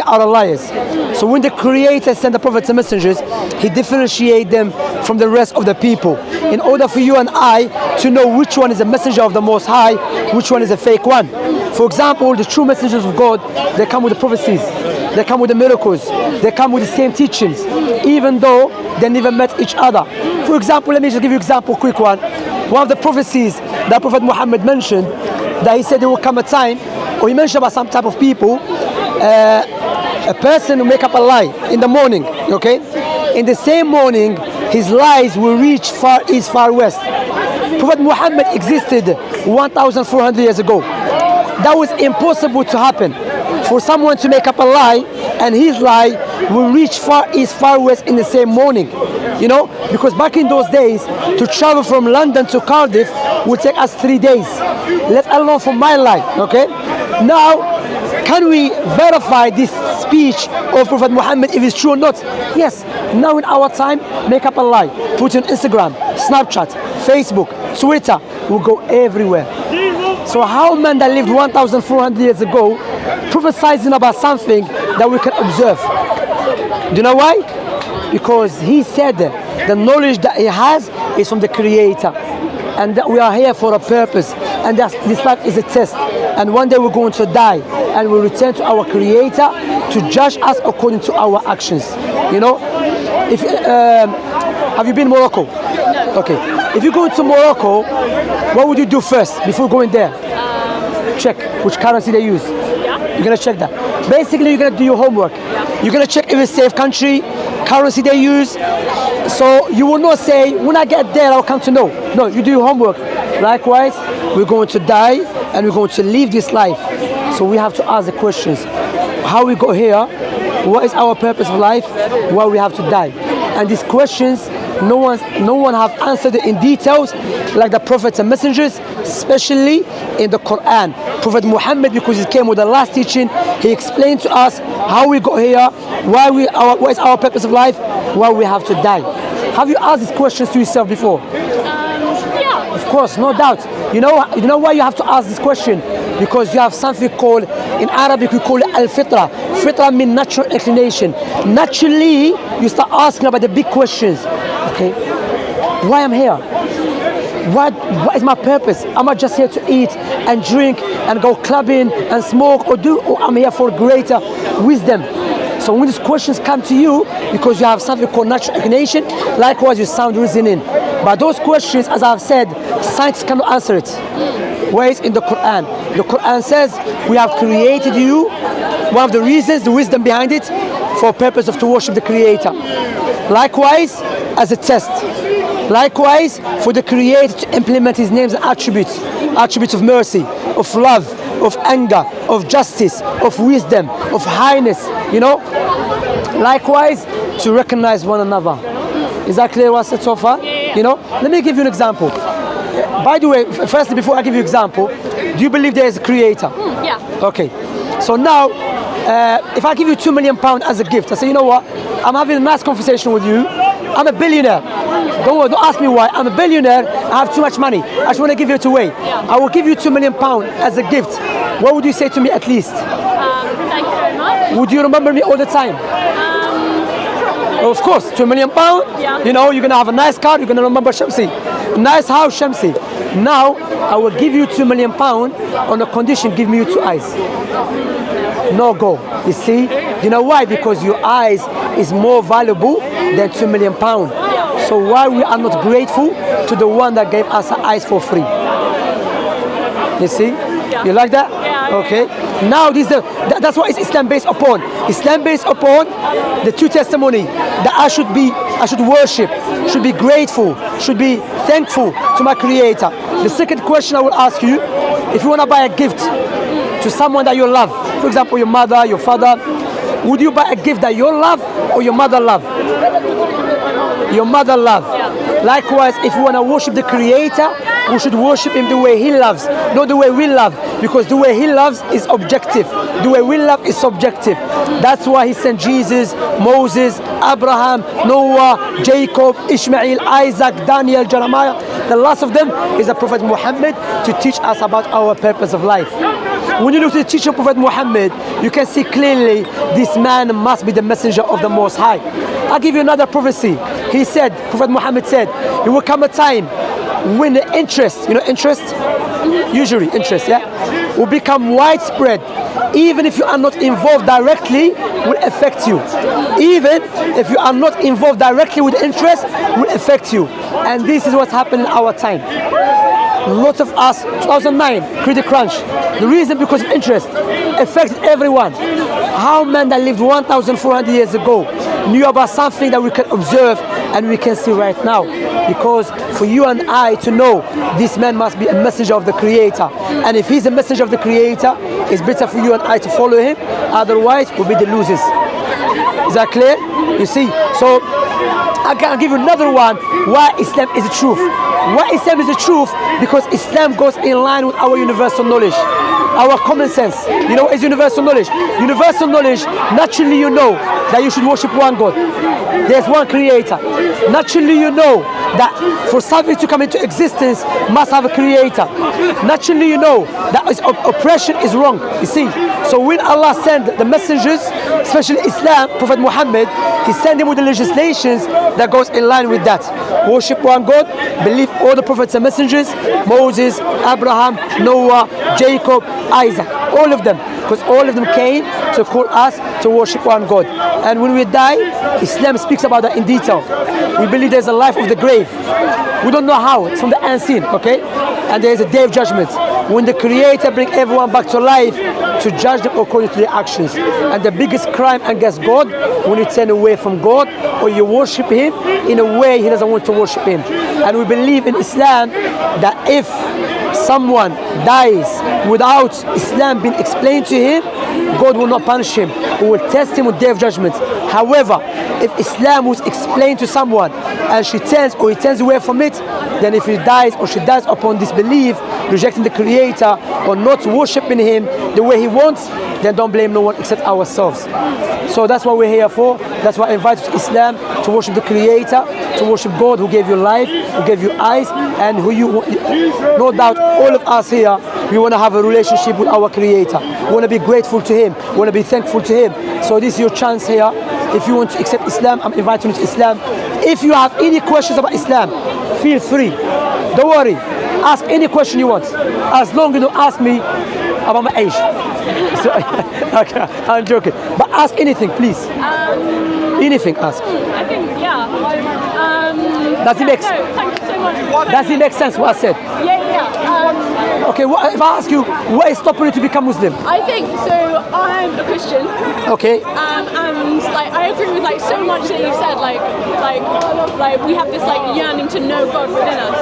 are liars. So when the Creator sent the prophets and messengers, he differentiated them from the rest of the people in order for you and I to know which one is a messenger of the Most High, which one is a fake one. For example, the true messengers of God, they come with the prophecies, they come with the miracles, they come with the same teachings, even though they never met each other. For example, let me just give you an example, quick one. One of the prophecies that Prophet Muhammad mentioned, that he said there will come a time, or he mentioned about some type of people, a person will make up a lie in the morning, okay? In the same morning, his lies will reach far east, far west. Prophet Muhammad existed 1,400 years ago. That was impossible to happen. For someone to make up a lie, and his lie will reach far east, far west in the same morning. You know, because back in those days, to travel from London to Cardiff would take us 3 days, let alone for my lie, okay? Now, can we verify this speech of Prophet Muhammad if it's true or not? Yes. Now in our time, make up a lie, put it on Instagram, Snapchat, Facebook, Twitter, will go everywhere. So how man that lived 1,400 years ago prophesizing about something that we can observe? Do you know why? Because he said the knowledge that he has is from the Creator, and that we are here for a purpose, and that this life is a test, and one day we're going to die and we'll return to our Creator to judge us according to our actions. You know, if have you been to Morocco? No. Okay, if you go to Morocco, what would you do first before going there? Check which currency they use. You're gonna check that. Basically, you're gonna do your homework. You're gonna check if it's a safe country, currency they use. So you will not say, when I get there, I'll come to know. No, you do your homework. Likewise, we're going to die and we're going to leave this life. So we have to ask the questions. How we got here? What is our purpose of life? Why we have to die? And these questions, no one have answered it in details like the prophets and messengers, especially in the Quran. Prophet Muhammad, because he came with the last teaching, he explained to us how we got here, what is our purpose of life, why we have to die. Have you asked these questions to yourself before? Yeah. Of course, no doubt. You know why you have to ask this question? Because you have something called, in Arabic we call it al-fitra. Fitra means natural inclination. Naturally, you start asking about the big questions. Okay, why I'm here? What is my purpose? Am I just here to eat and drink and go clubbing and smoke, or I'm here for greater wisdom? So when these questions come to you, because you have something called natural inclination, likewise you sound reasoning. But those questions, as I've said, science cannot answer it. Whereas in the Quran, the Quran says we have created you. One of the reasons, the wisdom behind it, for a purpose of to worship the Creator. Likewise, as a test. Likewise, for the Creator to implement His names and attributes. Attributes of mercy, of love, of anger, of justice, of wisdom, of highness, you know. Likewise, to recognize one another. Is that clear what I said so far? Yeah. You know, let me give you an example. By the way, firstly, before I give you an example, do you believe there is a Creator? Yeah. Okay. So now, if I give you £2 million as a gift, I say, you know what? I'm having a nice conversation with you. I'm a billionaire. Don't ask me why. I'm a billionaire. I have too much money. I just want to give it away. I will give you £2 million as a gift. What would you say to me at least? Thank you very much. Would you remember me all the time? Of course, £2 million. Yeah. You know, you're gonna have a nice car. You're gonna remember Shamsi. Nice house, Shamsi. Now I will give you £2 million on a condition: give me your 2 eyes. No go. You see? You know why? Because your eyes is more valuable than £2 million. So why we are not grateful to the one that gave us our eyes for free? You see? You like that? Yeah. Okay. Now that's what is Islam based upon. Islam based upon the 2 testimony that I should worship, should be grateful, should be thankful to my Creator. The second question I will ask you, if you want to buy a gift to someone that you love, for example your mother, your father, would you buy a gift that you love or your mother love? Your mother love. Likewise, if you want to worship the Creator, we should worship Him the way He loves, not the way we love, because the way He loves is objective, the way we love is subjective. That's why He sent Jesus, Moses, Abraham, Noah, Jacob, Ishmael, Isaac, Daniel, Jeremiah. The last of them is the Prophet Muhammad to teach us about our purpose of life. When you look at the teaching of Prophet Muhammad, you can see clearly this man must be the messenger of the Most High. I'll give you another prophecy. He said, Prophet Muhammad said, there will come a time when the interest, you know interest? Usually interest, yeah? Will become widespread. Even if you are not involved directly, will affect you. Even if you are not involved directly with interest, will affect you. And this is what's happening in our time. Lots of us, 2009, credit crunch. The reason because of interest affected everyone. How men that lived 1,400 years ago knew about something that we can observe and we can see right now. Because for you and I to know this man must be a messenger of the Creator. And if he's a messenger of the Creator, it's better for you and I to follow him. Otherwise, we'll be the losers. Is that clear? You see? So I can give you another one why Islam is the truth. Why Islam is the truth? Because Islam goes in line with our universal knowledge, our common sense. You know what is universal knowledge? Universal knowledge, naturally you know that you should worship one God. There's one creator. Naturally you know that for something to come into existence must have a creator. Naturally you know that oppression is wrong. You see? So when Allah sent the messengers, especially Islam, Prophet Muhammad, he sent him with the legislations that goes in line with that. Worship one God, believe all the prophets and messengers, Moses, Abraham, Noah, Jacob, Isaac, all of them, because all of them came to call us to worship one God. And when we die, Islam speaks about that in detail. We believe there's a life of the grave. We don't know how, it's from the unseen, okay? And there's a day of judgment, when the Creator brings everyone back to life to judge them according to their actions. And the biggest crime against God, when you turn away from God or you worship Him in a way He doesn't want to worship Him. And we believe in Islam that if someone dies without Islam being explained to him, God will not punish him. He will test him with day of judgment. However, if Islam was explained to someone and she turns or he turns away from it, then if he dies or she dies upon disbelief, rejecting the Creator or not worshiping Him the way He wants, then don't blame no one except ourselves. So that's what we're here for. That's why I invite you to Islam, to worship the Creator, to worship God who gave you life, who gave you eyes, and who you, no doubt all of us here, we want to have a relationship with our Creator. We want to be grateful to Him. We want to be thankful to Him. So this is your chance here. If you want to accept Islam, I'm inviting you to Islam. If you have any questions about Islam, feel free. Don't worry. Ask any question you want. As long as you don't ask me about my age. So, okay, I'm joking. But ask anything, please. Anything, ask. I think, yeah. Does it make sense? No, thank you so much. Does it make sense what I said? Yeah. Okay, if I ask you, what is stopping you to become Muslim? I think so. I'm a Christian. Okay. And like I agree with like so much that you've said. Like we have this like yearning to know God within us.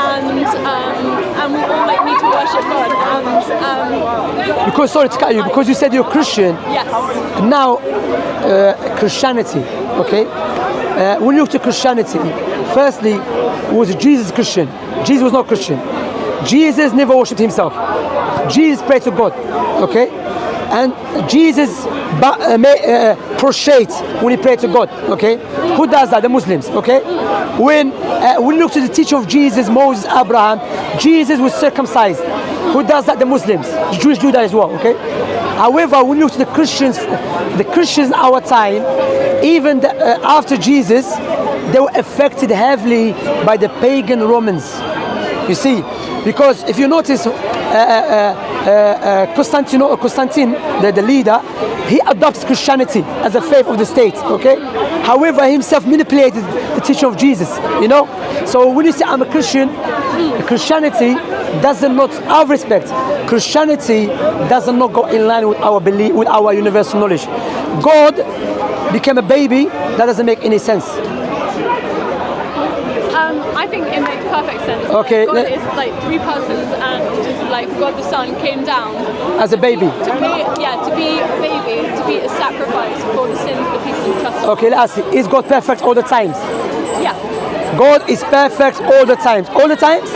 And we all like need to worship God. And because sorry to cut you, because you said you're Christian. yes. Now, Christianity. Okay. When you look to Christianity, firstly, was Jesus Christian? Jesus was not Christian. Jesus never worshipped himself. Jesus prayed to God. Okay. And Jesus prostrate when he prayed to God. Okay, who does that? The Muslims. Okay, when we look to the teaching of Jesus, Moses, Abraham, Jesus was circumcised. Who does that? The Muslims. The Jews do that as well. Okay. However, when you look to the Christians in our time, even after Jesus, they were affected heavily by the pagan Romans. You see, because if you notice, Constantine, the leader, he adopted Christianity as a faith of the state. Okay. However, he himself manipulated the teaching of Jesus. You know. So when you say I'm a Christian, Christianity does not, out of respect, Christianity does not go in line with our belief, with our universal knowledge. God became a baby. That doesn't make any sense. I think it makes perfect sense. Okay. God is like three persons, and like God the Son came down as a baby. To be a baby, to be a sacrifice for the sins of the people who trust Him. Okay, let's see. Is God perfect all the times? Yeah. God is perfect all the times. All the times?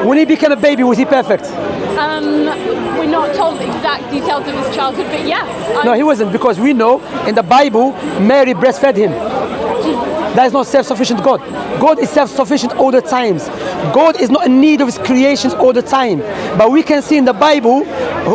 When he became a baby, was he perfect? We're not told the exact details of his childhood, but yes. No, he wasn't, because we know in the Bible, Mary breastfed him. That is not self-sufficient God. God is self-sufficient all the times. God is not in need of his creations all the time. But we can see in the Bible,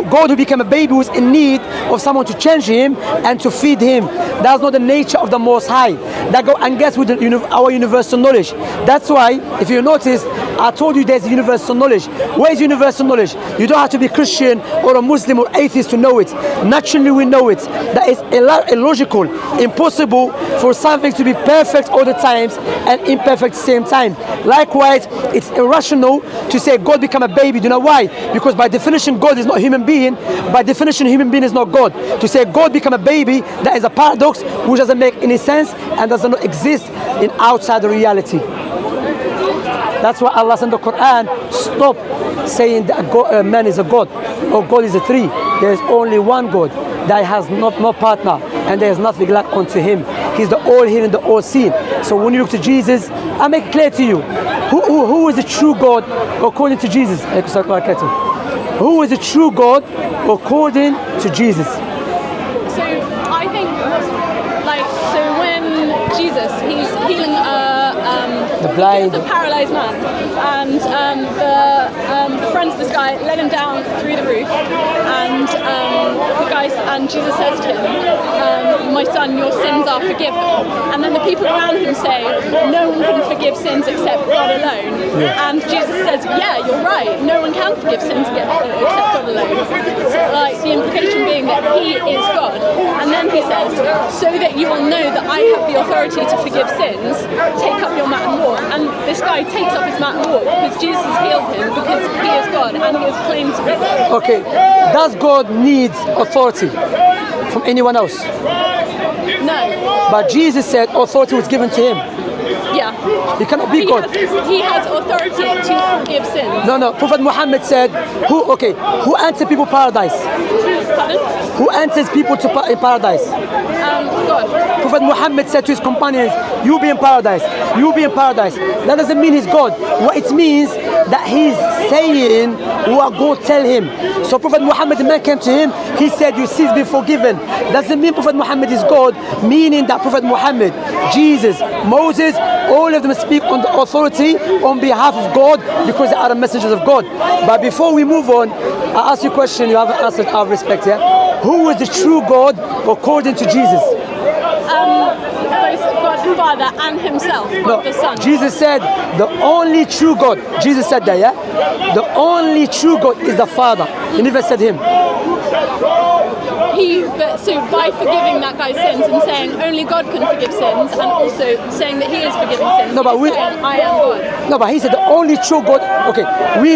God who became a baby was in need of someone to change him and to feed him. That's not the nature of the Most High. That goes against with our universal knowledge. That's why, if you notice, I told you there's universal knowledge. Where is universal knowledge? You don't have to be Christian or a Muslim or atheist to know it. Naturally we know it. That is illogical, impossible for something to be perfect all the times and imperfect at the same time. Likewise, it's irrational to say God become a baby. Do you know why? Because by definition God is not a human being. By definition human being is not God. To say God become a baby, that is a paradox which doesn't make any sense and does not exist in outside reality. That's why Allah in the Quran stop saying that God, man is a God or God is a three. There is only one God that has no partner and there is nothing like unto him. He's the all hearing, the all seeing. So when you look to Jesus, I make it clear to you who is the true God according to Jesus. Who is the true God according to Jesus? So I think, like, so when Jesus, he's healing the blind, the paralyzed man, and the friends of this guy let him down through the roof, and the guy and Jesus says to him, "My son, your sins are forgiven." And then the people around him say, "No one can forgive sins except God alone." Yeah. And Jesus says, "Yeah, you're right. No one can forgive sins except God alone." So, like, the implication being that he is God. And then he says, "So that you will know that I have the authority to forgive sins, take up your mat and walk." And this guy takes up his mat and walk because Jesus healed him because he is God and he is claimed to be God. Okay, does God need authority from anyone else? No. But Jesus said authority was given to him. Yeah. He cannot be God. He has authority to forgive sins. No. Prophet Muhammad said, who enters people paradise? Pardon? Who enters people in paradise? God. Prophet Muhammad said to his companions, "You be in paradise. You be in paradise." That doesn't mean he's God. What it means that he's saying what God tell him. So Prophet Muhammad, the man came to him, he said, "Your sins be forgiven." Doesn't mean Prophet Muhammad is God, meaning that Prophet Muhammad, Jesus, Moses, all of them speak on the authority on behalf of God because they are the messengers of God. But before we move on, I ask you a question, you haven't answered out of respect here. Who is the true God according to Jesus? Both God the Father and himself, God the Son. Jesus said the only true God. Jesus said that, yeah? The only true God is the Father. He never said him. So by forgiving that guy's sins and saying only God can forgive sins, and also saying that he is forgiving sins, No, but saying, I am God. No, but he said the only true God. Okay,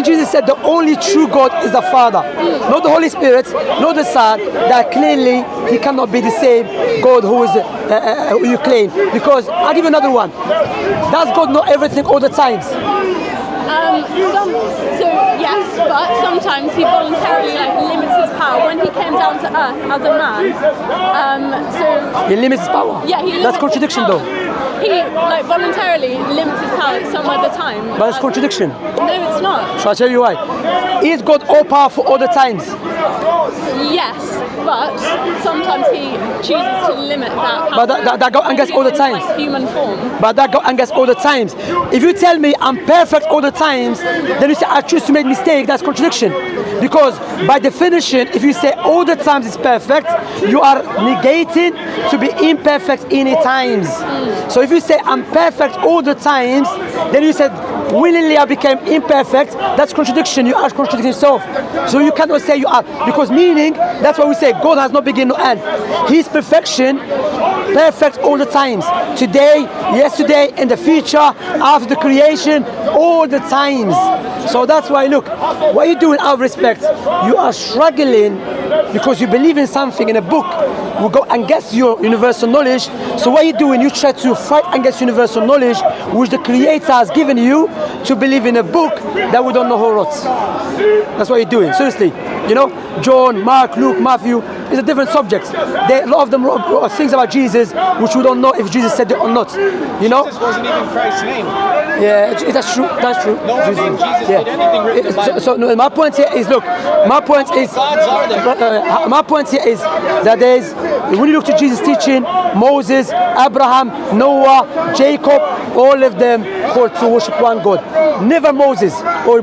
Jesus said the only true God is the Father, not the Holy Spirit, not the Son. That clearly he cannot be the same God who is who you claim. Because I'll give you another one. Does God know everything all the times? So yes, but sometimes he voluntarily limits his power. When he came down to earth as a man, so he limits his power. Yeah, he limits that's contradiction, though. He voluntarily limits his power some other time. But it's contradiction. No, it's not. So I'll tell you why. Is God all powerful all the times? Yes, but sometimes he chooses to limit that power. But that go against all the times. Like human form. But that go against all the times. If you tell me I'm perfect all the times, then you say I choose to make mistake. That's contradiction. Because by definition, if you say all the times is perfect, you are negating to be imperfect any times. So if you say I'm perfect all the times, then you said willingly I became imperfect. That's contradiction. You are contradicting yourself. So you cannot say you are, because meaning that's why we say God has no beginning, no end. His perfection, perfect all the times. Today, yesterday, in the future, after the creation, all the times. So that's why, look, what you do in our respect, you are struggling because you believe in something in a book will go against your universal knowledge. So what you do when you try to fight against universal knowledge, which the Creator has given you to believe in a book that we don't know who wrote. That's what you're doing, seriously. You know, John, Mark, Luke, Matthew, it's a different subject. A lot of them wrote things about Jesus which we don't know if Jesus said it or not. You know? Jesus wasn't even Christ's name. Yeah, that's true. That's true. No one named Jesus did anything written in the Bible. So no, my point here is, look, my point is, Gods are there. my point here is that there's, when you look to Jesus' teaching, Moses, Abraham, Noah, Jacob, all of them called to worship one God. Never Moses or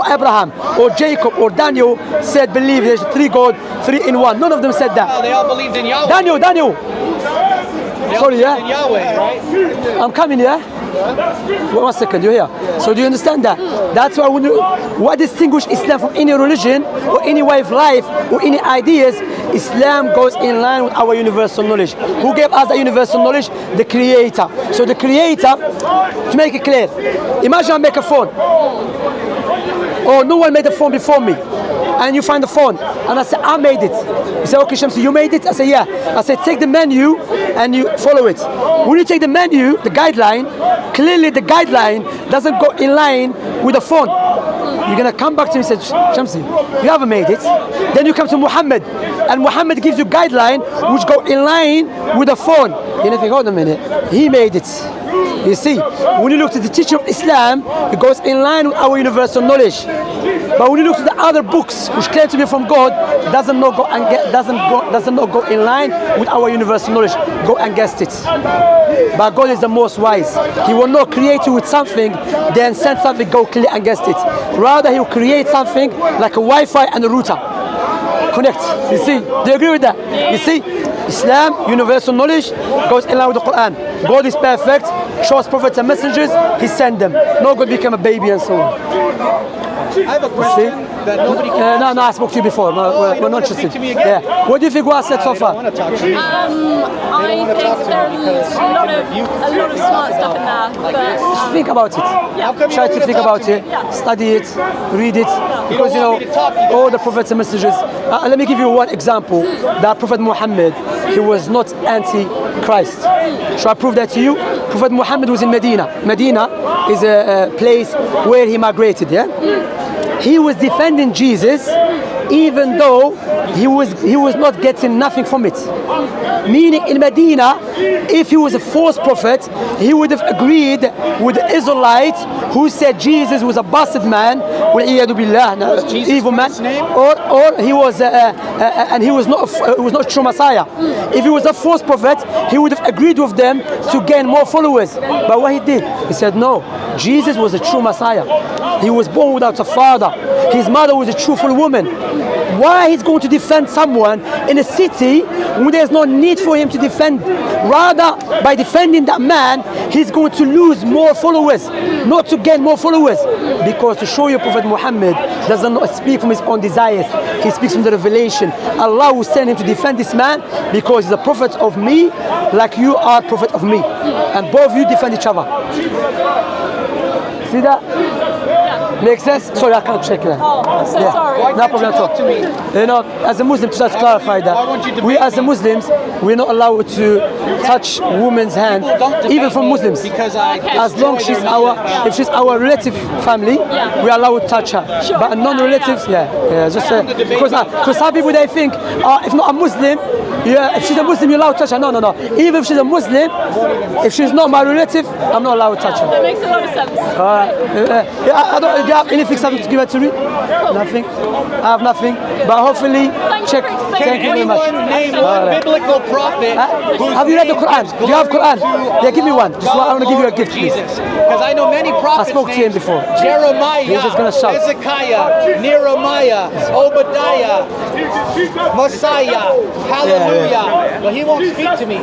Abraham or Jacob or Daniel said believe there's three God, three in one. None of them said that. They all believed in Yahweh. Daniel. They all Sorry, believed yeah. in Yahweh, right? I'm coming, yeah? 1 second, you're here. So do you understand that? That's why what distinguishes Islam from any religion or any way of life or any ideas, Islam goes in line with our universal knowledge. Who gave us the universal knowledge? The Creator. So the Creator, to make it clear, imagine I make a phone. Or no one made a phone before me. And you find the phone, and I say, I made it. You say, okay, Shamsi, you made it? I say, yeah. I say, take the menu and you follow it. When you take the menu, the guideline, clearly the guideline doesn't go in line with the phone. You're gonna come back to me and say, Shamsi, you haven't made it. Then you come to Muhammad, and Muhammad gives you guideline which go in line with the phone. You know, think, hold a minute, he made it. You see, when you look to the teaching of Islam, it goes in line with our universal knowledge. But when you look to the other books which claim to be from God, doesn't not go in line with our universal knowledge. Go against it. But God is the most wise. He will not create you with something, then send something go clear against it. Rather, He will create something like a Wi-Fi and a router. Connect. You see? Do you agree with that? You see? Islam, universal knowledge, goes in line with the Quran. God is perfect, shows prophets and messengers, He sent them. No God became a baby and so on. I have a question that nobody can No, I spoke to you before. No, we're not interested. speak to me again? Yeah. What do you think what I said so I far? don't want to talk to you. I think there's a lot of smart stuff in there, but Think about it. Try to think about it. Study it. Read it. Because you know, all the prophets and messengers. Let me give you one example. That Prophet Muhammad, he was not anti-Christ. Shall I prove that to you? Prophet Muhammad was in Medina. Medina is a place where he migrated. Yeah. He was defending Jesus, even though he was not getting nothing from it. Meaning in Medina, if he was a false prophet, he would have agreed with the Israelites who said Jesus was a bastard man, evil man, or he was and he was not a true Messiah. If he was a false prophet, he would have agreed with them to gain more followers. But what he did, he said no. Jesus was a true Messiah. He was born without a father. His mother was a truthful woman. Why he's going to defend someone in a city when there's no need for him to defend? Rather, by defending that man, he's going to lose more followers, not to gain more followers. Because to show you Prophet Muhammad does not speak from his own desires. He speaks from the revelation. Allah will send him to defend this man because he's a prophet of me, like you are prophet of me. And both of you defend each other. See that? Makes sense? Sorry, I can't check that. oh, I'm so sorry. No problem at all. To me. You know, as a Muslim, to just clarify Why won't you that, debate we as a me? Muslims, we're not allowed to touch women's hand, People don't debate even from me Muslims. because I As long destroy she's their if she's our relative family, we're allowed to touch her. Sure. But non-relatives, just because some people they think, if not a Muslim, if she's a Muslim, you're allowed to touch her. No. Even if she's a Muslim, if she's not my relative, I'm not allowed to touch her. That makes a lot of sense. I don't. Do you have anything something to give her to read? Nothing. I have nothing. But hopefully, check. you for explaining. Thank you very much. Anyone name one biblical prophet? whose Have you read the name Quran? gives Do you have glory Quran? to Yeah, give me one. Just I want to give you a God, gift, please. Jesus. Because I know many prophets. spoke to him named before. Jeremiah, He was just gonna shout. Hezekiah, Nehemiah, Obadiah, Messiah. Hallelujah. But he won't speak to me.